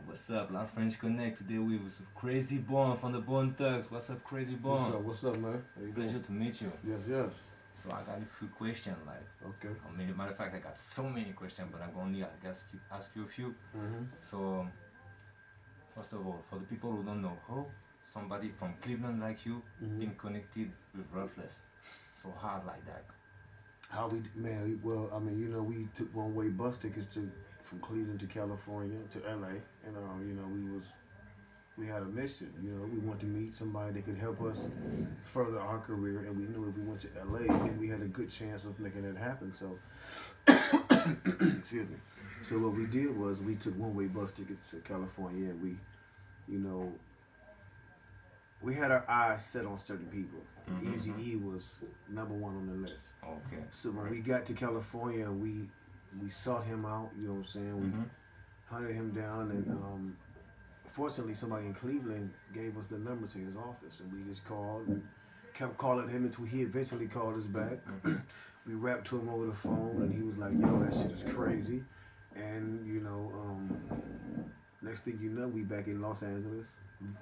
What's up, La French Connect? Today with Krayzie from the Bone Thugs. What's up, Krayzie What's up? What's up, man? How you Pleasure doing? to meet you. Yes, yes. So I got a few questions, like, Okay. I mean, matter of fact, I got so many questions, but I'm gonna ask you a few. Mm-hmm. So, first of all, for the people who don't know, how somebody from Cleveland like you being connected with Ruthless so hard like that? How we, man? Well, I mean, we took one-way bus tickets from Cleveland to California to LA, and we had a mission. We wanted to meet somebody that could help us further our career, and we knew if we went to LA, then we had a good chance of making it happen. So, excuse me. So what we did was we took one-way bus tickets to California, and we had our eyes set on certain people. Eazy-E was number one on the list. Okay. So when we got to California, we sought him out. You know what I'm saying? We hunted him down, and fortunately, somebody in Cleveland gave us the number to his office, and we just called and kept calling him until he eventually called us back. We rapped to him over the phone, and he was like, "Yo, that shit is crazy." And next thing you know, we back in Los Angeles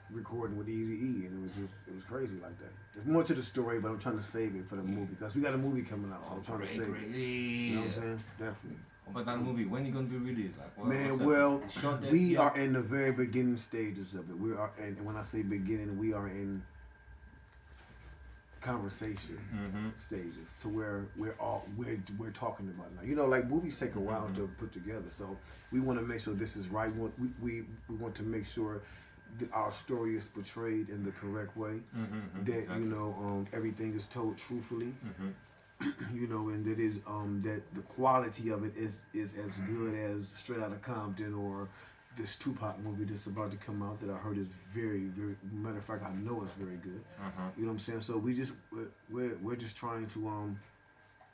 recording with Eazy-E, and it was crazy like that. There's more to the story, but I'm trying to save it for the movie because we got a movie coming out, so I'm trying to save it. You know what I'm saying? Definitely. But that movie, when you gonna be released? Like, Man, well, we are in the very beginning stages of it. And when I say beginning, we are in conversation stages to where we're talking about it now. Like movies take a while to put together, so we want to make sure this is right. We want to make sure that our story is portrayed in the correct way. That exactly. Everything is told truthfully. And that is that the quality of it is as good as Straight Outta Compton or this Tupac movie that's about to come out that I heard is very, very, matter of fact, I know it's very good. You know what I'm saying? So we're just trying to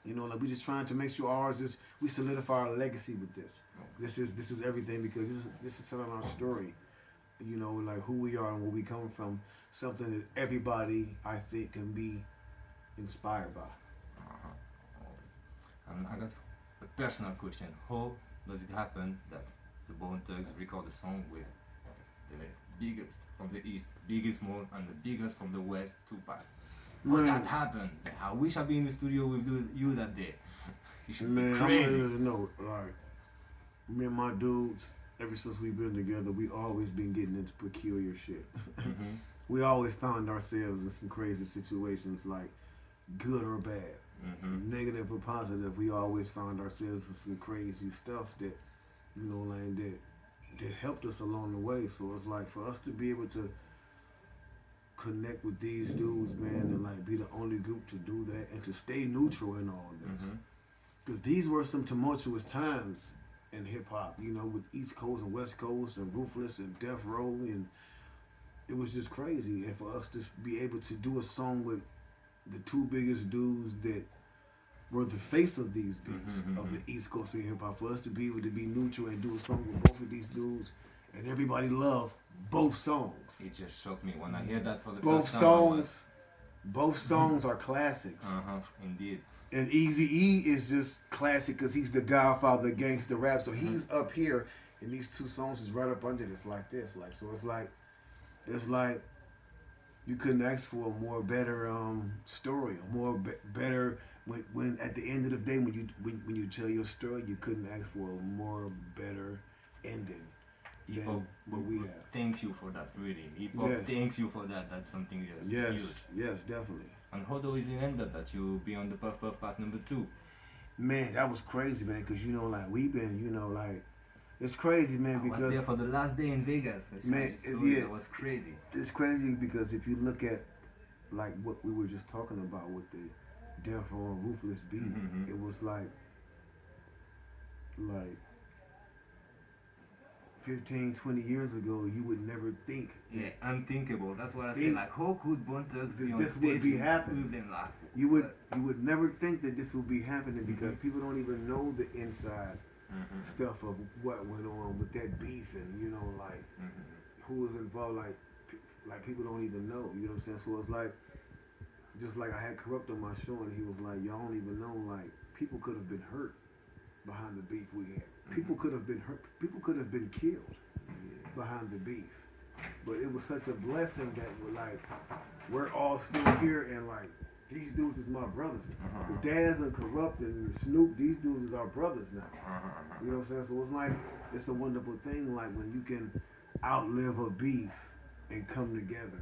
like we're just trying to make sure ours is, we solidify our legacy with this. This is everything, because this is telling our story. Like who we are and where we come from, something that everybody, I think, can be inspired by. And I got a personal question. How does it happen that the Bone Thugs record a song with the biggest from the East, biggest more, and the biggest from the West, Tupac? How that happened? I wish I'd be in the studio with you that day. You should be crazy. Like, me and my dudes, ever since we've been together, we always been getting into peculiar shit. We always found ourselves in some crazy situations, like good or bad. Negative or positive, we always found ourselves in some crazy stuff that, that helped us along the way. So it's like, for us to be able to connect with these dudes, man, and like be the only group to do that and to stay neutral in all this. Because these were some tumultuous times in hip hop, with East Coast and West Coast and Ruthless and Death Row, and it was just crazy. And for us to be able to do a song with the two biggest dudes that were the face of these beats of the East Coast of hip hop, for us to be able to be neutral and do a song with both of these dudes, and everybody loved both songs. It just shocked me when I hear that for the both first time. Songs, both songs are classics. Indeed. And Eazy-E is just classic because he's the godfather of gangster rap. So he's up here, and these two songs is right up under this, like this. Like, so it's like you couldn't ask for a more better story, a more better. When at the end of the day, when you tell your story, you couldn't ask for a more better ending than what we have. Thank you for that, really. Hip-hop thanks you for that. That's something just huge. Yes, definitely. And how does it end up that you be on the Puff Puff Pass #2? Man, that was crazy, man, because like we've been, like, it's crazy, man, because I was there for the last day in Vegas. That was crazy. It's crazy because if you look at like what we were just talking about with the Death Row and Ruthless beef, it was like 15, 20 years ago, you would never think. Yeah, unthinkable. That's what I say. Like, how could Bone Thugs be on this stage would be happening? Them, like, you would never think that this would be happening, because people don't even know the inside stuff of what went on with that beef, and like who was involved. Like people don't even know. You know what I'm saying? So it's like, just like I had Corrupt on my show, and he was like, y'all don't even know, like, people could have been hurt behind the beef we had. People could have been hurt. People could have been killed. behind the beef. But it was such a blessing that we're all still here and like these dudes is my brothers. The Daz and Corrupt and Snoop, these dudes is our brothers now. You know what I'm saying? So it's like it's a wonderful thing like when you can outlive a beef and come together.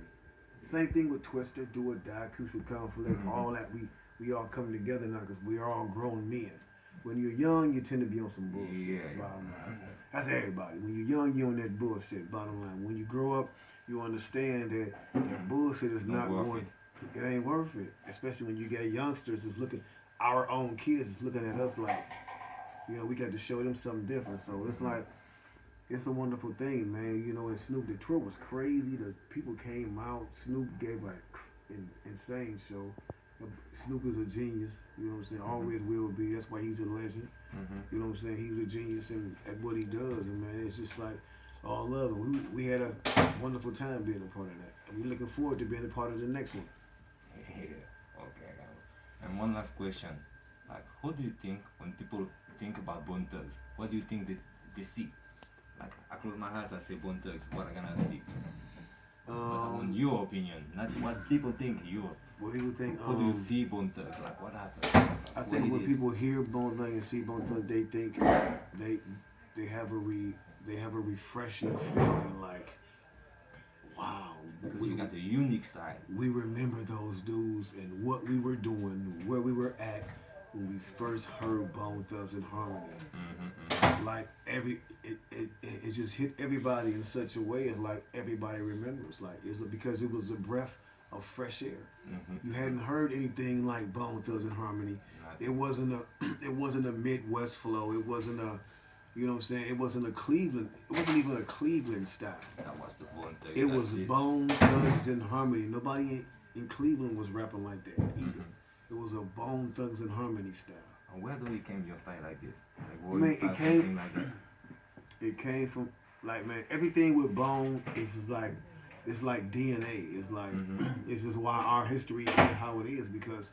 Same thing with Twister, Do or Die, Crucial Conflict, all that we all come together now because we are all grown men. When you're young, you tend to be on some bullshit. Bottom line. That's everybody. When you're young, you're on that bullshit. Bottom line. When you grow up, you understand that bullshit is not going. It ain't worth it. Especially when you get youngsters that's looking, our own kids is looking at us like, you know, we got to show them something different. So it's like, it's a wonderful thing, man. You know, and Snoop, the tour was crazy. The people came out. Snoop gave an insane show. Snoop is a genius, you know what I'm saying? Always will be. That's why he's a legend. You know what I'm saying? He's a genius at what he does, and man, it's just like all love. And we had a wonderful time being a part of that, and we're looking forward to being a part of the next one. Yeah. Okay. And one last question: like, what do you think when people think about Bone Thugs? What do you think they see? Like, I close my eyes, I say Bone Thugs. What am I gonna see? But on your opinion, not what people think yours. What people think? How do you see Bone Thugs? Like, what happened? I think when people hear Bone Thugs and see Bone Thugs, they think they have a refreshing feeling like, wow. Because you got the unique style. We remember those dudes and what we were doing, where we were at when we first heard Bone Thugs in Harmony. Like it just hit everybody in such a way. It's like everybody remembers. Like it's because it was a breath of fresh air. You hadn't heard anything like Bone Thugs in Harmony. It wasn't a Midwest flow. It wasn't a, you know what I'm saying? It wasn't a Cleveland. It wasn't even a Cleveland style. That was the Bone Thugs. It was Bone Thugs in Harmony. Nobody in Cleveland was rapping like that either. It was a Bone Thugs in Harmony style. And where do it came your style like this? Like, I mean, it came like that? It came from like, man, everything with Bone is just like, it's like DNA. It's like it's just why our history is how it is, because